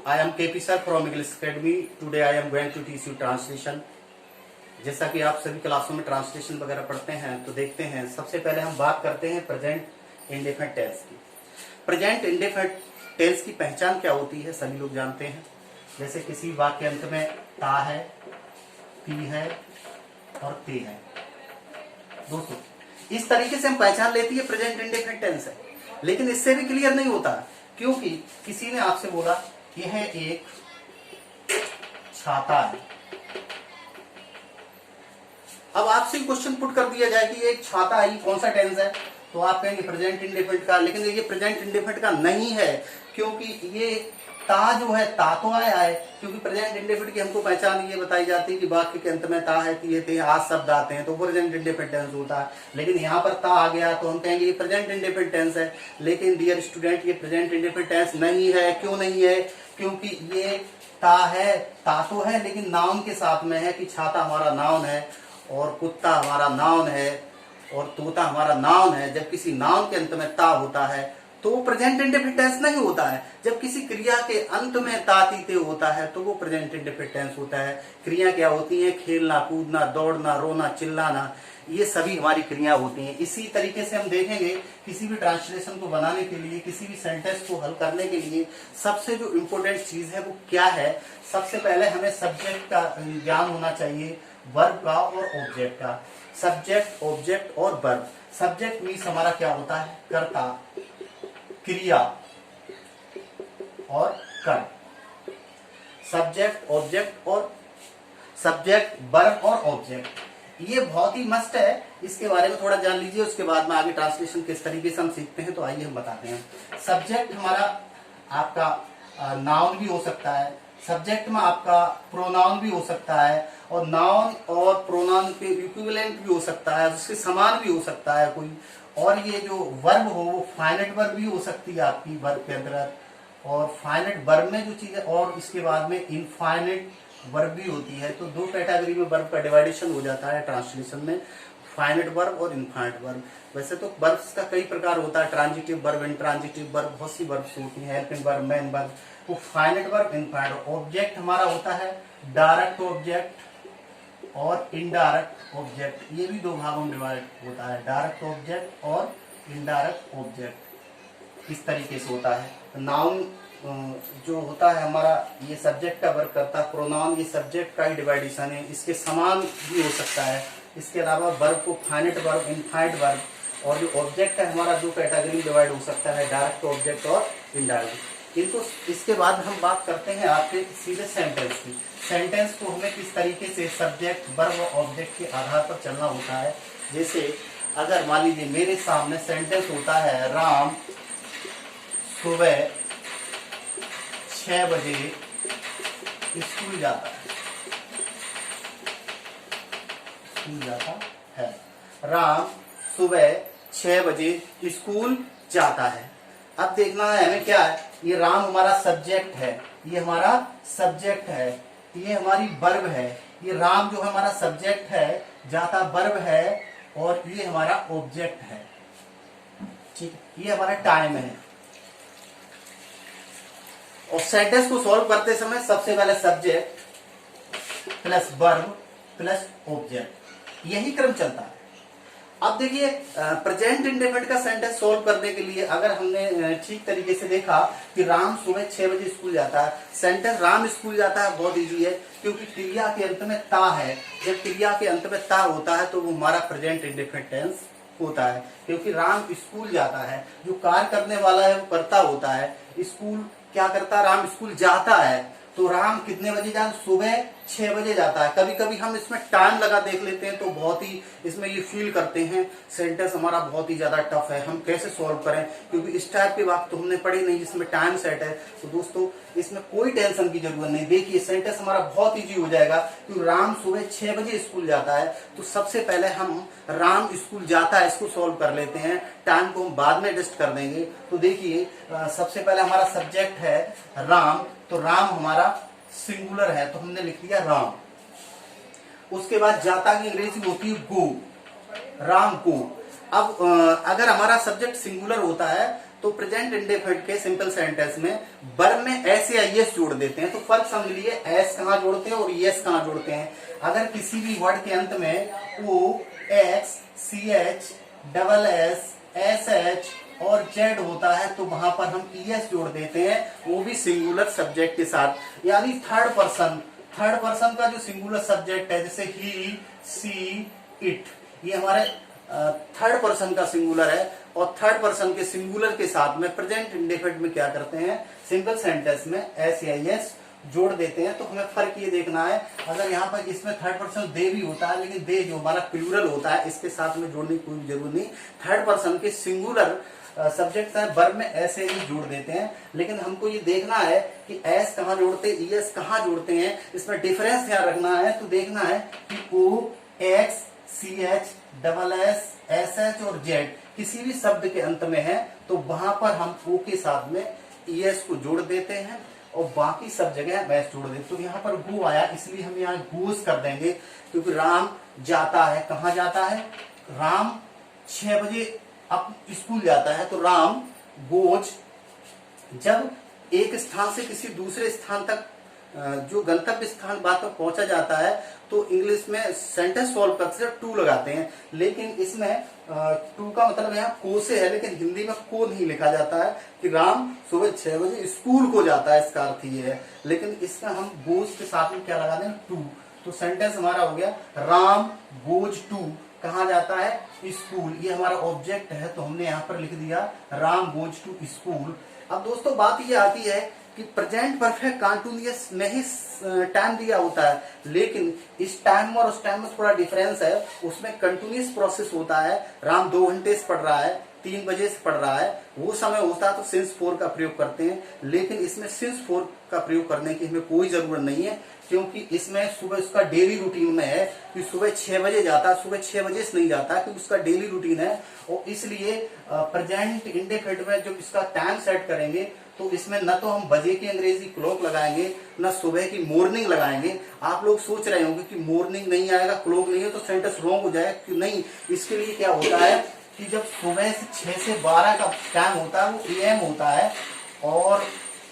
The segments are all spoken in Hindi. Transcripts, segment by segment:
I am KP sir from English Academy. Today I am going to teach you translation. जैसा कि आप सभी क्लासों में ट्रांसलेशन वगैरह पढ़ते हैं तो देखते हैं, सबसे पहले हम बात करते हैं प्रेजेंट इंडेफिनिट टेंस की। प्रेजेंट इंडेफिनिट टेंस की पहचान क्या होती है सभी लोग जानते हैं। जैसे किसी वाक्य अंत में ता है, ती है और ते है। दोस्तों इस तरीके से हम पहचान लेती है प्रेजेंट इंडेफिनिट टेंस है। लेकिन इससे भी क्लियर नहीं होता, क्योंकि किसी ने आपसे बोला यह एक छाता है। अब आपसे क्वेश्चन पुट कर दिया जाए कि ये एक छाता है, ये कौन सा टेंस है, तो आप कहेंगे प्रेजेंट इंडेफिनिट का। लेकिन ये प्रेजेंट इंडेफिनिट का नहीं है, क्योंकि ये ता जो है ता तो आया है, क्योंकि प्रेजेंट इंडेफिनिट की हमको पहचान ये बताई जाती है कि वाक्य के अंत में ता है, ती है, ते आज शब्द आते हैं तो प्रेजेंट इंडेफिनिट टेंस होता है। लेकिन यहाँ पर ता आ गया तो हम कहेंगे ये प्रेजेंट इंडेफिनिट टेंस है। लेकिन डियर स्टूडेंट, ये प्रेजेंट इंडेफिनिट टेंस नहीं है। क्यों नहीं है? क्योंकि ये ता है, ता तो है लेकिन नाउन के साथ में है कि छाता हमारा नाउन है और कुत्ता हमारा नाउन है और तोता हमारा नाउन है। जब किसी नाउन के अंत में ता होता है तो वो प्रेजेंट इंडेफिनिट टेंस नहीं होता है। जब किसी क्रिया के अंत में ता ती ते होता है तो वो प्रेजेंट इंडेफिनिट टेंस होता है। क्रिया क्या होती है? खेलना, कूदना, दौड़ना, रोना, चिल्लाना, ये सभी हमारी क्रिया होती हैं। इसी तरीके से हम देखेंगे किसी भी ट्रांसलेशन को बनाने के लिए, किसी भी सेंटेंस को हल करने के लिए सबसे जो इम्पोर्टेंट चीज है वो क्या है? सबसे पहले हमें सब्जेक्ट का ज्ञान होना चाहिए, वर्ब का और ऑब्जेक्ट का। सब्जेक्ट, ऑब्जेक्ट और वर्ब। सब्जेक्ट मीन्स हमारा क्या होता है? कर्ता, क्रिया और कर्म। सब्जेक्ट, ऑब्जेक्ट और सब्जेक्ट, वर्ब और ऑब्जेक्ट, ये बहुत ही मस्ट है। इसके बारे में थोड़ा जान लीजिए, उसके बाद में आगे ट्रांसलेशन किस तरीके से हम सीखते हैं। तो आइए हम बताते हैं। सब्जेक्ट हमारा आपका नाउन भी हो सकता है, सब्जेक्ट में आपका प्रोनाउन भी हो सकता है, और नाउन और प्रोनाउन के इक्विवेलेंट भी हो सकता है, उसके समान भी हो सकता है कोई। और ये जो वर्ब हो वो फाइनाइट वर्ब भी हो सकती है आपकी वर्ब के अंतर्गत, और फाइनाइट वर्ब में जो चीजें, और इसके बाद में इनफाइनाइट वर्ब भी होती है। तो दो कैटेगरी में वर्ब का डिवाइडेशन हो जाता है ट्रांसलेशन में, फाइनाइट वर्ब और इनफाइनाइट वर्ब। वैसे तो वर्ब्स का कई प्रकार होता है, ट्रांजिटिव वर्ब, इंट्रांजिटिव वर्ब, बहुत सी वर्ब्स होती हैं, हेल्पिंग वर्ब, मेन वर्ब, वो फाइनाइट वर्ब, इनफाइनाइट। ऑब्जेक्ट हमारा होता है डायरेक्ट ऑब्जेक्ट और इनडायरेक्ट ऑब्जेक्ट। ये भी दो भागों में डिवाइड होता है, डायरेक्ट ऑब्जेक्ट और इनडायरेक्ट ऑब्जेक्ट। इस तरीके से होता है। नाउन जो होता है हमारा, ये सब्जेक्ट का वर्क करता है। प्रोनाउन ये सब्जेक्ट का ही डिवाइडेशन है, इसके समान भी हो सकता है। इसके अलावा वर्ब को फाइनाइट वर्ब, इनफाइनाइट वर्ब, और जो ऑब्जेक्ट है हमारा दो कैटेगरी डिवाइड हो सकता है, डायरेक्ट ऑब्जेक्ट और इनडायरेक्ट। किंतु इसके बाद हम बात करते हैं आपके सीधे सेंटेंस की। सेंटेंस को हमें किस तरीके से सब्जेक्ट, वर्ब और ऑब्जेक्ट के आधार पर चलना होता है। जैसे अगर मान लीजिए मेरे सामने सेंटेंस होता है, राम सुबह 6 बजे स्कूल जाता है। स्कूल जाता है, राम सुबह 6 बजे स्कूल जाता है। अब देखना है हमें क्या है, ये राम हमारा सब्जेक्ट है, ये हमारा सब्जेक्ट है, ये हमारी वर्ब है। ये राम जो हमारा सब्जेक्ट है, जाता वर्ब है, और ये हमारा ऑब्जेक्ट है। ठीक है, ये हमारा टाइम है। और सेंटेंस को सॉल्व करते समय सबसे पहले subject plus verb plus object, यही क्रम चलता है। अब देखिए प्रेजेंट इंडेफिनिट का सेंटेंस सोल्व करने के लिए अगर हमने ठीक तरीके से देखा कि राम सुबह 6 बजे स्कूल जाता है, सेंटेंस राम स्कूल जाता है बहुत इजी है, क्योंकि क्रिया के अंत में ता है। जब क्रिया के अंत में ता होता है तो वो हमारा प्रेजेंट इंडेफिनिट टेंस होता है, क्योंकि राम स्कूल जाता है। जो कार्य करने वाला है वो कर्ता होता है। स्कूल क्या करता है? राम स्कूल जाता है। तो राम कितने बजे जाता है? सुबह 6 बजे जाता है। कभी कभी हम इसमें टाइम लगा देख लेते हैं तो बहुत ही इसमें ये फील करते हैं सेंटेंस हमारा बहुत ही ज्यादा टफ है, हम कैसे सॉल्व करें, क्योंकि इस टाइप के बात तो हमने पढ़ी नहीं जिसमें टाइम सेट है। तो दोस्तों इसमें कोई टेंशन की जरूरत नहीं। देखिए सेंटेंस हमारा बहुत ईजी हो जाएगा, क्योंकि राम सुबह 6 बजे स्कूल जाता है। तो सबसे पहले हम राम स्कूल जाता है इसको सॉल्व कर लेते हैं, टाइम को हम बाद में एडजस्ट कर देंगे। तो देखिए सबसे पहले हमारा सब्जेक्ट है राम, तो राम हमारा सिंगुलर है तो हमने लिख दिया राम। उसके बाद जाता की अंग्रेजी होती है गो, राम गो। अब अगर हमारा सब्जेक्ट सिंगुलर होता है तो तो प्रेजेंट इंडेफिनिट के सिंपल सेंटेंस में वर्ब में एस या एस जोड़ देते हैं। तो फर्क समझ लिए, एस कहाँ जोड़ते हैं और एस कहाँ जोड़ते हैं। अगर किसी भी वर्ड के अंत में O, X, C H, double S, S H और जेड होता है तो वहां पर हम ईएस जोड़ देते हैं, वो भी सिंगुलर सब्जेक्ट के साथ। यानी थर्ड पर्सन का जो सिंगुलर सब्जेक्ट है, जैसे ही, सी, इट, ये हमारे थर्ड पर्सन का सिंगुलर है। और थर्ड पर्सन के सिंगुलर के साथ में प्रेजेंट इंडेफिनिट में क्या करते हैं, सिंपल सेंटेंस में एस या एस जोड़ देते हैं। तो हमें फर्क ये देखना है, अगर यहाँ पर इसमें थर्ड पर्सन दे भी होता है, लेकिन दे जो हमारा प्लूरल होता है इसके साथ में जोड़ने की कोई जरूरत नहीं। थर्ड पर्सन के सिंगुलर सब्जेक्ट है वर्ब में ऐसे ही जोड़ देते हैं। लेकिन हमको ये देखना है कि एस कहाँ जोड़ते हैं, ईएस कहाँ जोड़ते हैं, इसमें डिफरेंस ध्यान रखना है। तो देखना है कि O, X, C H, double S, S H और जेड किसी भी शब्द के अंत में है तो वहां पर हम ओ के साथ में ईएस को जोड़ देते हैं और बाकी सब जगह एस जोड़ देते। तो यहाँ पर गो आया इसलिए हम यहाँ गोज कर देंगे, क्योंकि राम जाता है, कहाँ जाता है, राम 6 बजे अब स्कूल जाता है। तो राम गोज, जब एक स्थान से किसी दूसरे स्थान तक जो गंतव्य स्थान बात पर पहुंचा जाता है तो इंग्लिश में सेंटेंस सॉल्व करते हैं टू लगाते हैं। लेकिन इसमें टू का मतलब यहाँ को से है, लेकिन हिंदी में को नहीं लिखा जाता है कि राम सुबह 6 बजे स्कूल को जाता है, इसका अर्थ ये है। लेकिन इसका हम गोज के साथ में क्या लगा दें, टू। तो सेंटेंस हमारा हो गया राम गोज टू, कहाँ जाता है, स्कूल। ये हमारा ऑब्जेक्ट है तो हमने यहाँ पर लिख दिया राम गोज टू स्कूल। अब दोस्तों बात ये आती है कि प्रेजेंट परफेक्ट कंटिन्यूअस में ही टाइम दिया होता है, लेकिन इस टाइम और उस टाइम में थोड़ा डिफरेंस है। उसमें कंटिन्यूअस प्रोसेस होता है, राम 2 घंटे से पढ़ रहा है, 3 बजे से पढ़ रहा है, वो समय होता है तो सिंस 4 का प्रयोग करते हैं। लेकिन इसमें सिंस 4 का प्रयोग करने की हमें कोई जरूरत नहीं है, क्योंकि इसमें सुबह उसका डेली रूटीन में है कि सुबह 6 बजे जाता है, सुबह 6 बजे से नहीं जाता, क्योंकि उसका डेली रूटीन है। और इसलिए प्रेजेंट इंडेफिनिट में जब इसका टाइम सेट करेंगे तो इसमें न तो हम बजे की अंग्रेजी क्लॉक लगाएंगे, न सुबह की मॉर्निंग लगाएंगे। आप लोग सोच रहे होंगे कि मॉर्निंग नहीं आएगा, क्लॉक नहीं है तो सेंटेंस रॉन्ग हो जाएगा, कि नहीं। इसके लिए क्या होता है कि जब सुबह से 6 से 12 का टाइम होता है वो एएम होता है, और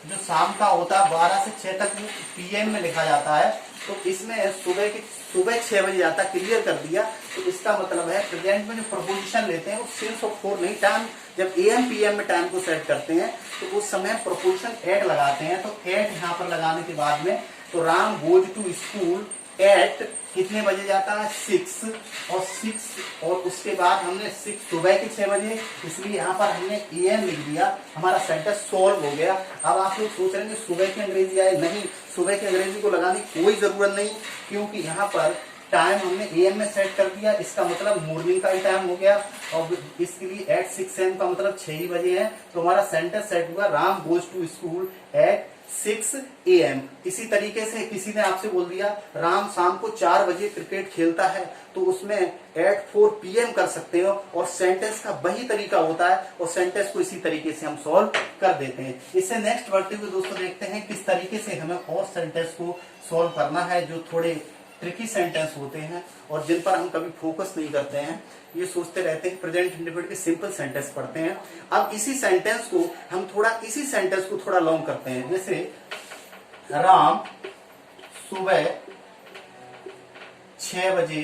जो शाम का होता है 12 से 6 तक वो पीएम में लिखा जाता है। तो इसमें सुबह 6 बजे जाता है, क्लियर कर दिया। तो इसका मतलब है प्रेजेंट में जो प्रपोजिशन लेते हैं वो सिंस और फोर नहीं, टाइम जब एएम पीएम में टाइम को सेट करते हैं तो उस समय प्रपोजिशन एट लगाते हैं। तो एट यहाँ पर लगाने के बाद में तो Ram goes to school at कितने बजे जाता है, 6 और उसके बाद हमने 6 सुबह के 6 बजे, इसलिए यहाँ पर हमने एएम लिख दिया, हमारा सेंटेंस सॉल्व हो गया। अब आप लोग सोच रहे हैं सुबह की अंग्रेजी आए, नहीं, सुबह की अंग्रेजी को लगाने की कोई जरूरत नहीं, क्योंकि यहाँ पर टाइम हमने एएम में सेट कर दिया। इसका मतलब मॉर्निंग का ही टाइम हो गया, और इसके लिए एट 6 AM का मतलब 6 ही बजे है। तो हमारा सेंटेंस सेट हुआ Ram goes to school at 6 AM। इसी तरीके से किसी ने आपसे बोल दिया राम शाम को 4 बजे क्रिकेट खेलता है, तो उसमें एट 4 PM कर सकते हो, और सेंटेंस का वही तरीका होता है, और सेंटेंस को इसी तरीके से हम सॉल्व कर देते हैं। इससे नेक्स्ट बढ़ते हुए दोस्तों देखते हैं किस तरीके से हमें और सेंटेंस को सॉल्व करना है, जो थोड़े ट्रिकी सेंटेंस होते हैं और जिन पर हम कभी फोकस नहीं करते हैं। ये सोचते रहते हैं प्रेजेंट इंडेफिनिट के सिंपल सेंटेंस पढ़ते हैं। अब इसी सेंटेंस को हम इसी सेंटेंस को थोड़ा लॉन्ग करते हैं। जैसे राम सुबह 6 बजे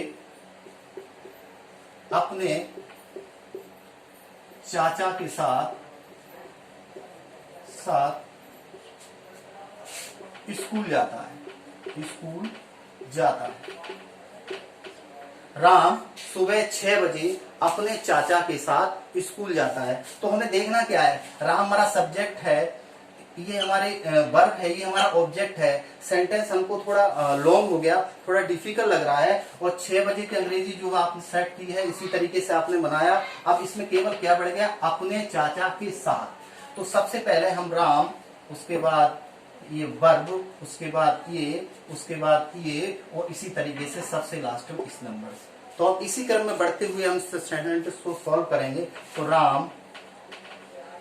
अपने चाचा के साथ स्कूल जाता है। राम सुबह 6 बजे अपने चाचा के साथ स्कूल जाता है। तो हमें देखना क्या है, राम हमारा सब्जेक्ट है, ये हमारे वर्ब है, ये हमारा ऑब्जेक्ट है। सेंटेंस हमको थोड़ा लॉन्ग हो गया, थोड़ा डिफिकल्ट लग रहा है, और 6 बजे की अंग्रेजी जो आपने सेट की है इसी तरीके से आपने बनाया। अब इसमें केवल क्या बढ़ गया, अपने चाचा के साथ। तो सबसे पहले हम राम, उसके बाद ये वर्ब, उसके बाद ये, उसके बाद ये, और इसी तरीके से सबसे लास्ट में इस नंबर से। तो अब इसी क्रम में बढ़ते हुए हम सेंटेंस को सॉल्व करेंगे। तो राम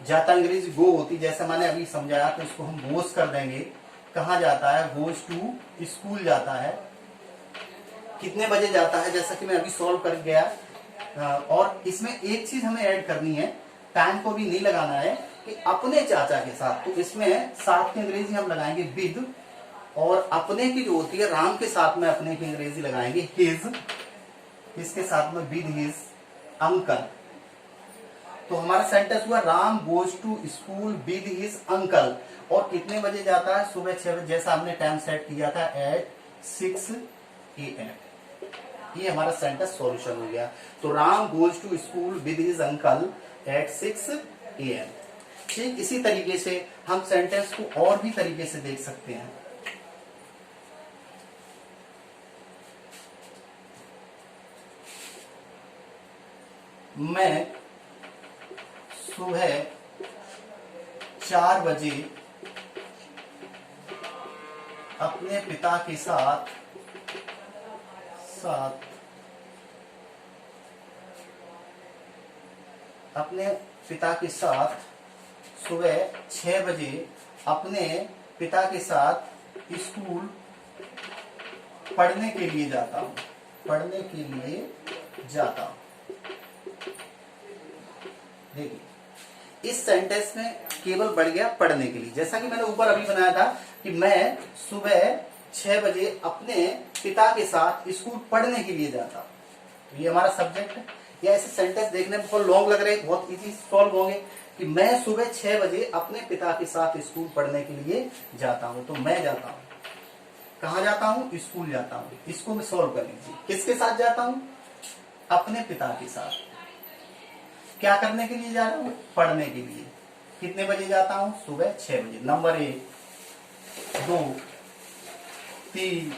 जाता, अंग्रेजी गो होती, जैसा मैंने अभी समझाया, तो इसको हम गोज कर देंगे। कहाँ जाता है, गोज टू स्कूल जाता है। कितने बजे जाता है, जैसा कि मैं अभी सॉल्व कर गया। और इसमें एक चीज हमें ऐड करनी है, टाइम को भी नहीं लगाना है, कि अपने चाचा के साथ, तो इसमें साथ की अंग्रेजी हम लगाएंगे विद, और अपने की जो होती है राम के साथ में अपने की अंग्रेजी लगाएंगे हिज, इसके साथ में विद हिज अंकल। तो हमारा सेंटेंस हुआ Ram goes to school with his uncle. और कितने बजे जाता है? सुबह 6 बजे, जैसा हमने टाइम सेट किया था एट 6 AM। ये हमारा सेंटेंस सॉल्यूशन हो गया। तो Ram goes to school with his uncle at 6 AM। ठीक इसी तरीके से हम सेंटेंस को और भी तरीके से देख सकते हैं। मैं सुबह 4 बजे अपने पिता के साथ सुबह 6 बजे अपने पिता के साथ स्कूल पढ़ने के लिए जाता हूँ। देखिए इस सेंटेंस में केवल बढ़ गया पढ़ने के लिए, जैसा कि मैंने ऊपर अभी बनाया था कि मैं सुबह 6 बजे अपने पिता के साथ स्कूल पढ़ने के लिए जाता हूं। ये हमारा सब्जेक्ट है। या ऐसे सेंटेंस देखने में बहुत लॉन्ग लग रहे हैं, बहुत इजी सॉल्व होंगे कि मैं सुबह 6 बजे अपने पिता के साथ स्कूल पढ़ने के लिए जाता हूं। तो मैं जाता हूं, कहां जाता हूं? स्कूल जाता हूं। इसको मैं सॉल्व कर लीजिए। किसके साथ जाता हूं? अपने पिता के साथ। क्या करने के लिए जा रहा हूं? पढ़ने के लिए। कितने बजे जाता हूं? सुबह 6 बजे। नंबर 1, 2, 3,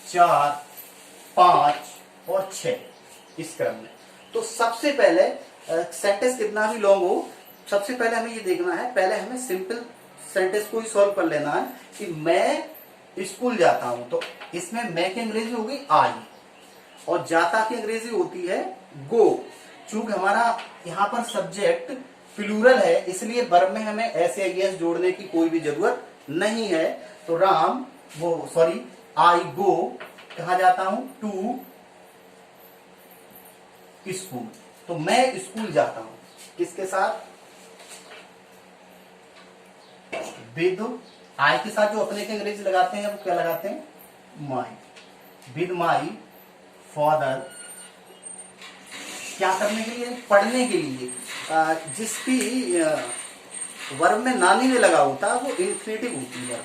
4, 5 और 6 इस क्रम में। तो सबसे पहले सेंटेंस कितना भी लॉन्ग हो, सबसे पहले हमें ये देखना है, पहले हमें सिंपल सेंटेंस को ही सॉल्व कर लेना है कि मैं स्कूल जाता हूं। तो इसमें मैं की अंग्रेजी हो गई आई, और जाता की अंग्रेजी होती है गो। चूंकि हमारा यहाँ पर सब्जेक्ट प्लूरल है, इसलिए वर्ब में हमें ऐसे आईएस जोड़ने की कोई भी जरूरत नहीं है। तो आई गो, कहा जाता हूं? To school. तो मैं स्कूल जाता हूं किसके साथ? विद आई के साथ। जो अपने के अंग्रेजी लगाते हैं वो क्या लगाते हैं? माई। With my father. क्या करने के लिए? पढ़ने के लिए। जिसकी वर्ब में नानी में लगा होता है वो इन्फिनेटिव होती है।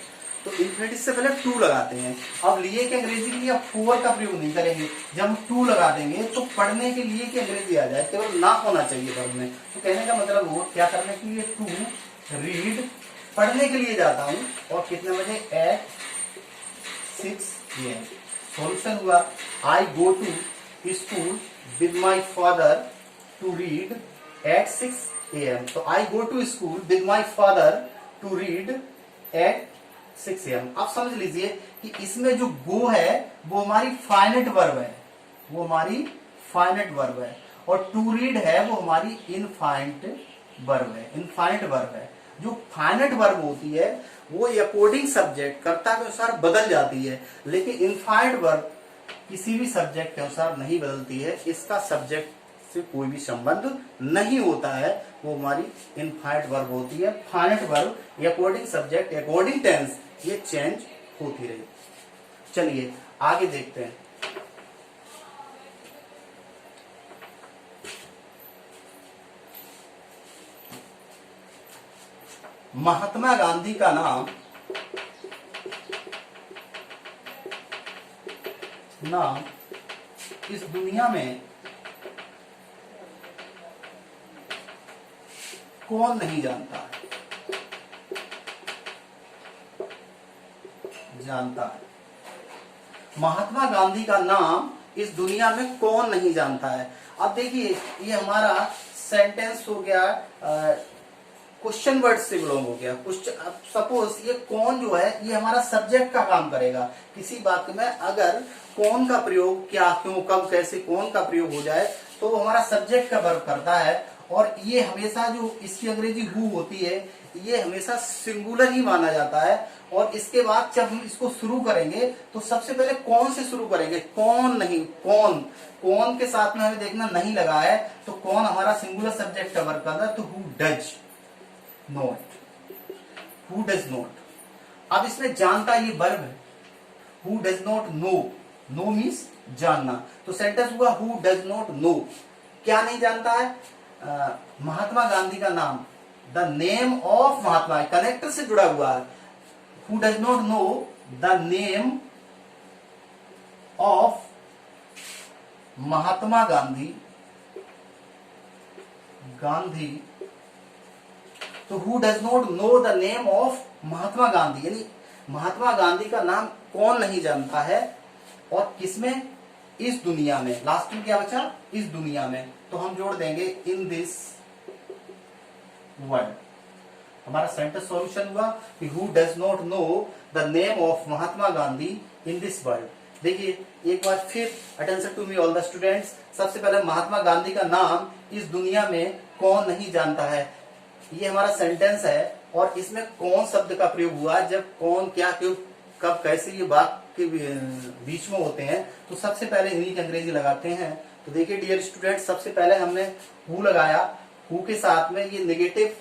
तो इन्फिनेटिव से पहले टू लगाते हैं। अब लिए की अंग्रेजी के लिए फॉर का प्रयोग नहीं करेंगे। जब हम टू लगा देंगे तो पढ़ने के लिए की अंग्रेजी आ जाए, केवल ना होना चाहिए वर्ब में। तो कहने का मतलब वो क्या करने के लिए? टू रीड, पढ़ने के लिए जाता हूं। और कितने बजे? Eight 6 AM। सॉल्यूशन हुआ I go to school with my father to read at 6 AM। तो I go to school with my father to read at 6 AM। आप समझ लीजिए कि इसमें जो go है वो हमारी फाइनाइट वर्ब है, और to read है वो हमारी इनफाइनाइट वर्ब है। जो फाइनाइट वर्ब होती है वो अकॉर्डिंग सब्जेक्ट कर्ता के अनुसार बदल जाती है, लेकिन इनफाइनाइट वर्ब किसी भी सब्जेक्ट के अनुसार नहीं बदलती है। इसका सब्जेक्ट से कोई भी संबंध नहीं होता है, वो हमारी इनफाइनाइट वर्ब होती है। Finite verb according subject, according tense ये चेंज होती रही। चलिए आगे देखते हैं। महात्मा गांधी का नाम इस दुनिया में कौन नहीं जानता है? महात्मा गांधी का नाम इस दुनिया में कौन नहीं जानता है? अब देखिए ये हमारा सेंटेंस हो गया, क्वेश्चन वर्ड से बिलोंग हो गया। सपोज ये कौन जो है ये हमारा सब्जेक्ट का काम करेगा। किसी वाक्य में अगर कौन का प्रयोग, क्या, क्यों, कब, कैसे कौन का प्रयोग हो जाए तो वो हमारा सब्जेक्ट का वर्ब करता है। और ये हमेशा जो इसकी अंग्रेजी हु होती है ये हमेशा सिंगुलर ही माना जाता है। और इसके बाद जब हम इसको शुरू करेंगे तो सबसे पहले कौन से शुरू करेंगे, कौन नहीं, कौन, कौन के साथ में हमें देखना नहीं लगा है, तो कौन हमारा सिंगुलर सब्जेक्ट का वर्क करता है, तो who does not, who does not. अब इसमें जानता ये वर्ब है, who does not know, know means जानना, तो सेंटेंस हुआ हु डज नॉट नो, क्या नहीं जानता है, महात्मा गांधी का नाम, the name of Mahatma, connector से जुड़ा हुआ है, who does not know the name of Mahatma Gandhi, Gandhi, तो who does not know the name of Mahatma Gandhi, यानी महात्मा गांधी का नाम कौन नहीं जानता है, और किसमें, इस दुनिया में, लास्ट में क्या बचा, इस दुनिया में, तो हम जोड़ देंगे इन दिस वर्ल्ड। हमारा सेंटेंस सॉल्यूशन हुआ कि who does not know the name of Mahatma Gandhi in this world. देखिए एक बार फिर, attention to me all the students, सबसे पहले महात्मा गांधी का नाम इस दुनिया में कौन नहीं जानता है, ये हमारा सेंटेंस है, और इसमें कौन शब्द का प्रयोग हुआ, जब कौन, क्या, क्यों, कब, कैसे ये वाक्य के बीच में होते हैं, तो सबसे पहले इन्हीं की अंग्रेजी लगाते हैं। तो देखिए डियर स्टूडेंट, सबसे पहले हमने हु लगाया, हु के साथ में ये नेगेटिव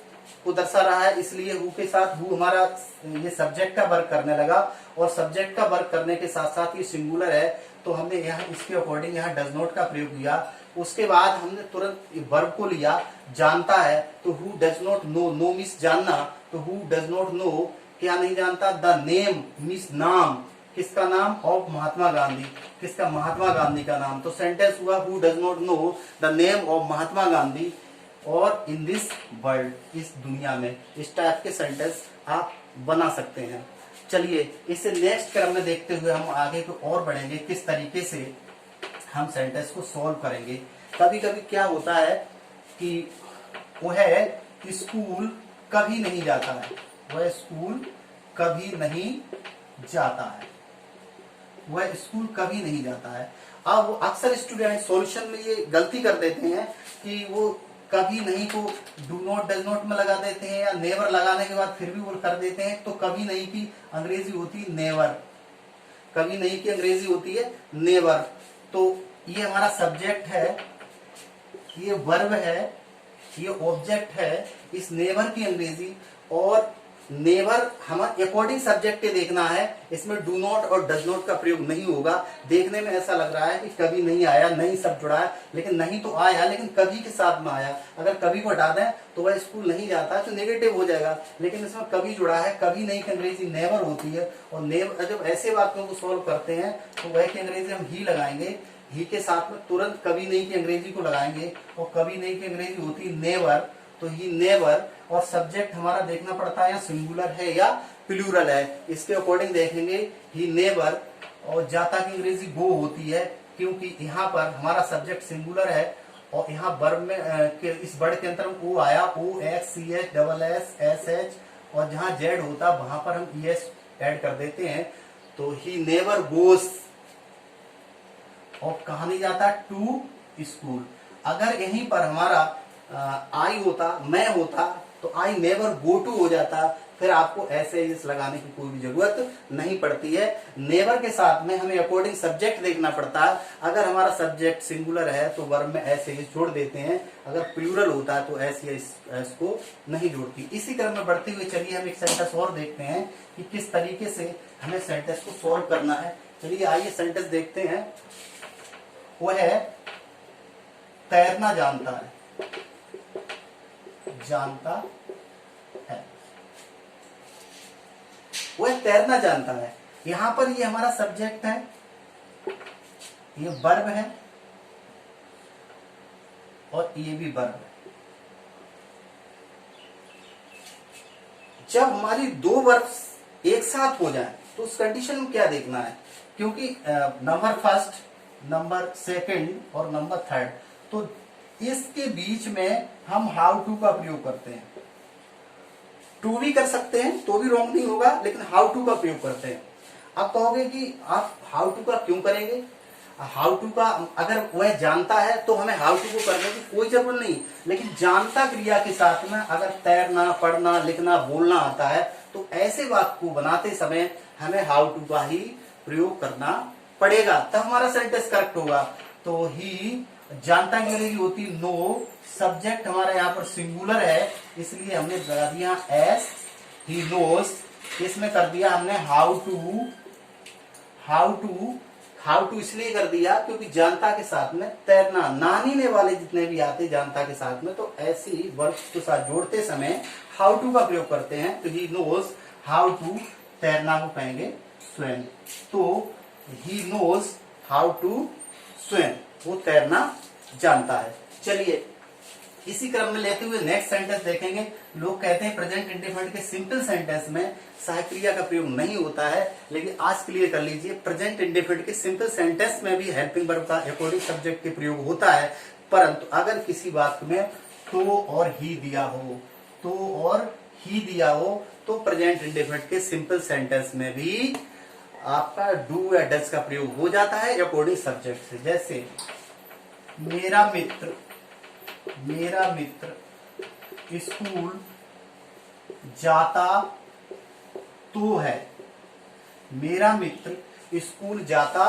को दर्शा रहा है, इसलिए हु के साथ हु हमारा ये सब्जेक्ट का वर्क करने लगा, और सब्जेक्ट का वर्क करने के साथ साथ ये सिंगुलर है, तो हमने यहाँ इसके अकॉर्डिंग यहाँ डज नॉट का प्रयोग किया। उसके बाद हमने तुरंत वर्ब को लिया, जानता है, तो who does not know, know means जानना, तो हु डज नॉट नो, क्या नहीं जानता, द नेम मीन्स नाम, किसका नाम, ऑफ महात्मा गांधी, किसका, महात्मा गांधी का नाम, तो सेंटेंस हुआ who does not know the name of Mahatma Gandhi और इन दिस वर्ल्ड, इस दुनिया में। इस टाइप के सेंटेंस आप बना सकते हैं। चलिए इसे नेक्स्ट क्रम में देखते हुए हम आगे को और बढ़ेंगे, किस तरीके से हम सेंटेंस को सॉल्व करेंगे। कभी कभी क्या होता है कि वह स्कूल कभी नहीं जाता है, वह स्कूल कभी नहीं जाता है, वह स्कूल कभी नहीं जाता है। अब अक्सर स्टूडेंट सॉल्यूशन में ये गलती कर देते हैं कि वो कभी नहीं को डू नॉट, डज नॉट में लगा देते हैं, या नेवर लगाने के बाद फिर भी वो कर देते हैं, तो कभी नहीं की अंग्रेजी होती है नेवर, कभी नहीं की अंग्रेजी होती है नेवर। तो ये हमारा सब्जेक्ट है, ये वर्ब है, ये ऑब्जेक्ट है, इस नेवर की अंग्रेजी, और नेवर हम अकॉर्डिंग सब्जेक्ट के देखना है, इसमें डू नॉट और डज नॉट का प्रयोग नहीं होगा। देखने में ऐसा लग रहा है कि कभी नहीं आया, नहीं सब जुड़ा है, लेकिन नहीं तो आया, लेकिन कभी के साथ में आया। अगर कभी को हटा दें तो वह स्कूल नहीं जाता, तो नेगेटिव हो जाएगा, लेकिन इसमें कभी जुड़ा है, कभी नहीं की अंग्रेजी नेवर होती है। और नेवर, जब ऐसे वाक्यों को सॉल्व करते हैं तो वह की अंग्रेजी हम ही लगाएंगे, ही के साथ में तुरंत कभी नहीं की अंग्रेजी को लगाएंगे, और कभी नहीं की अंग्रेजी होती है नेवर, तो ही नेवर। और सब्जेक्ट हमारा देखना पड़ता है या सिंगुलर है या प्लूरल है, इसके अकॉर्डिंग देखेंगे ही नेवर। और जाता की अंग्रेजी गो होती है, क्योंकि यहाँ पर हमारा सब्जेक्ट सिंगुलर है, और यहाँ वर्ब में इस वर्ड के अंतर ओ आया, O X C H double S S H, और जहाँ जेड होता वहां पर हम ई एस एड कर देते हैं, तो ही नेवर गोस। और कहा नहीं जाता, टू स्कूल। अगर यहीं पर हमारा आई होता, मैं होता, तो आई नेवर गो टू हो जाता, फिर आपको ऐसे इस लगाने की कोई भी जरूरत नहीं पड़ती है। नेवर के साथ में हमें अकॉर्डिंग सब्जेक्ट देखना पड़ता है। अगर हमारा सब्जेक्ट सिंगुलर है तो वर्ब में ऐसे ही जोड़ देते हैं, अगर प्लूरल होता है तो ऐसे इसको नहीं जोड़ती। इसी क्रम में बढ़ते हुए चलिए हम एक सेंटेंस और देखते हैं कि किस तरीके से हमें सेंटेंस को सॉल्व करना है। चलिए आइए सेंटेंस देखते हैं। वो है तैरना जानता है, जानता है, वह तैरना जानता है। यहां पर ये हमारा सब्जेक्ट है, ये वर्ब है, और ये भी वर्ब है। जब हमारी दो वर्ब एक साथ हो जाए तो उस कंडीशन में क्या देखना है, क्योंकि नंबर फर्स्ट, नंबर सेकंड और नंबर थर्ड, तो इसके बीच में हम हाउ टू का प्रयोग करते हैं। टू भी कर सकते हैं तो भी रॉन्ग नहीं होगा, लेकिन हाउ टू का प्रयोग करते हैं। आप कहोगे कि आप हाउ टू का क्यों करेंगे? हाउ टू का अगर वह जानता है तो हमें हाउ टू को करने की कोई जरूरत नहीं, लेकिन जानता क्रिया के साथ में अगर तैरना, पढ़ना, लिखना, बोलना आता है तो ऐसे वाक्य को बनाते समय हमें हाउ टू का ही प्रयोग करना पड़ेगा, तब हमारा सेंटेंस करेक्ट होगा। तो ही जानता की अंग्रेजी होती नो, सब्जेक्ट हमारा यहाँ पर सिंगुलर है इसलिए हमने लगा दिया एस, ही नोस। इसमें कर दिया हमने हाउ टू, हाउ टू इसलिए कर दिया क्योंकि जानता के साथ में तैरना, नहाने वाले जितने भी आते जानता के साथ में, तो ऐसी वर्ब के साथ जोड़ते समय हाउ टू का प्रयोग करते हैं। तो ही नोज हाउ टू, तैरना को कहेंगे स्विम, तो he knows how to swim, वो तैरना जानता है। चलिए इसी क्रम में लेते हुए नेक्स्ट सेंटेंस देखेंगे। लोग कहते हैं प्रेजेंट इंडेफिनिट के सिंपल सेंटेंस में सहायक क्रिया का प्रयोग नहीं होता है, लेकिन आज क्लियर कर लीजिए प्रेजेंट इंडेफिनिट के सिंपल सेंटेंस में भी हेल्पिंग वर्ब का अकॉर्डिंग सब्जेक्ट के प्रयोग होता है, परंतु अगर किसी वाक्य में तो और ही दिया हो, तो और ही दिया हो, तो प्रेजेंट इंडेफिनिट के सिंपल सेंटेंस में भी आपका डू या डज का प्रयोग हो जाता है अकॉर्डिंग सब्जेक्ट से। जैसे मेरा मित्र स्कूल जाता तो है, मेरा मित्र स्कूल जाता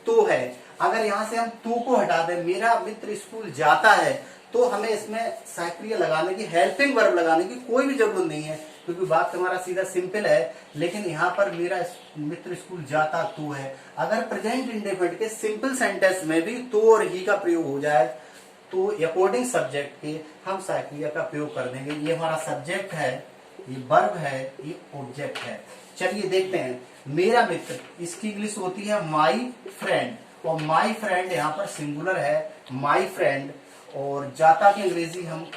तो है। अगर यहां से हम तो को हटा दें, मेरा मित्र स्कूल जाता है, तो हमें इसमें सहायक क्रिया लगाने की, हेल्पिंग वर्ब लगाने की कोई भी जरूरत नहीं है, क्योंकि बात हमारा सीधा सिंपल है। लेकिन यहाँ पर मेरा मित्र स्कूल जाता तो है, अगर प्रेजेंट इंडेफिनिट के सिंपल सेंटेंस में भी तो और ही का प्रयोग हो जाए तो अकॉर्डिंग सब्जेक्ट के हम सहायक क्रिया का प्रयोग कर देंगे। ये हमारा सब्जेक्ट है, ये वर्ब है, ये ऑब्जेक्ट है। चलिए देखते हैं, मेरा मित्र, इसकी इंग्लिश होती है माई फ्रेंड, और माई फ्रेंड यहाँ पर सिंगुलर है, माई फ्रेंड। और जाता की अंग्रेजी हम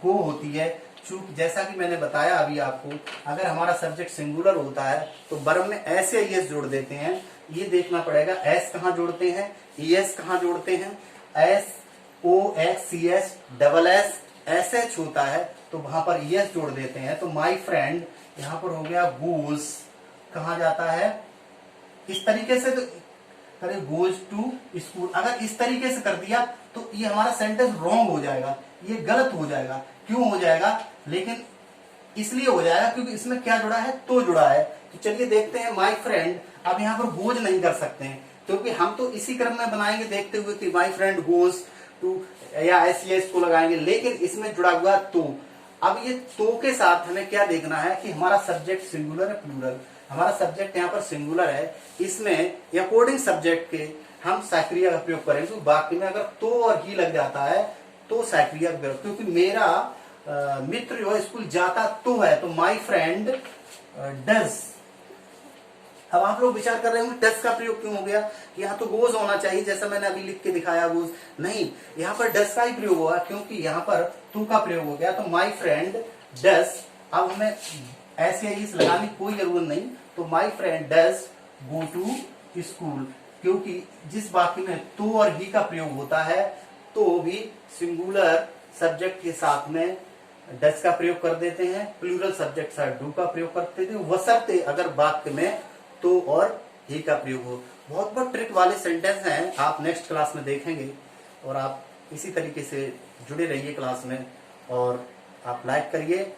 गो होती है, चूंकि जैसा कि मैंने बताया अभी आपको, अगर हमारा सब्जेक्ट सिंगुलर होता है तो वर्ब में ऐसे एस जोड़ देते हैं। ये देखना पड़ेगा एस कहाँ जोड़ते हैं, एस कहाँ जोड़ते हैं। S O X C S double S S H होता है तो वहां पर एस जोड़ देते हैं। तो माई फ्रेंड यहाँ पर हो गया गोज, कहाँ जाता है, इस तरीके से तो करे गोज टू स्कूल। अगर इस तरीके से कर दिया तो ये हमारा सेंटेंस रॉन्ग हो जाएगा, ये गलत हो जाएगा। क्यों हो जाएगा, लेकिन इसलिए हो जाएगा क्योंकि इसमें क्या जुड़ा है, तो जुड़ा है। तो चलिए देखते हैं माई फ्रेंड, अब यहाँ पर गोज नहीं कर सकते हैं क्योंकि हम तो इसी क्रम में बनाएंगे देखते हुए कि माई फ्रेंड गोज टू या एस को लगाएंगे, लेकिन इसमें जुड़ा हुआ तो। अब ये तो के साथ हमें क्या देखना है कि हमारा सब्जेक्ट सिंगुलर है प्लूरल। हमारा सब्जेक्ट यहाँ पर सिंगुलर है, इसमें अकॉर्डिंग सब्जेक्ट के हम सहायक क्रिया का प्रयोग करेंगे। तो वाक्य में अगर तो और ही लग जाता है तो सहायक क्रिया का प्रयोग, क्योंकि मेरा मित्र जो है स्कूल जाता तो है, तो माई फ्रेंड डज। अब आप लोग विचार कर रहे होंगे डज का प्रयोग क्यों हो गया, कि यहाँ तो गोज होना चाहिए जैसा मैंने अभी लिख के दिखाया गोज, नहीं, यहाँ पर डज का ही प्रयोग हुआ क्योंकि यहाँ पर टू का प्रयोग हो गया। तो माई फ्रेंड डज, अब हमें ऐसे इस लगाने की कोई जरूरत नहीं, तो my friend does go to school, क्योंकि जिस वाक्य में तो और ही का प्रयोग होता है तो भी सिंगुलर सब्जेक्ट के साथ में डज का प्रयोग कर देते हैं, प्लूरल सब्जेक्ट साथ डू का प्रयोग करते थे, बशर्ते अगर वाक्य में तो और ही का प्रयोग हो। बहुत बहुत ट्रिक वाले सेंटेंस हैं, आप नेक्स्ट क्लास में देखेंगे। और आप इसी तरीके से जुड़े रहिए क्लास में, और आप लाइक करिए,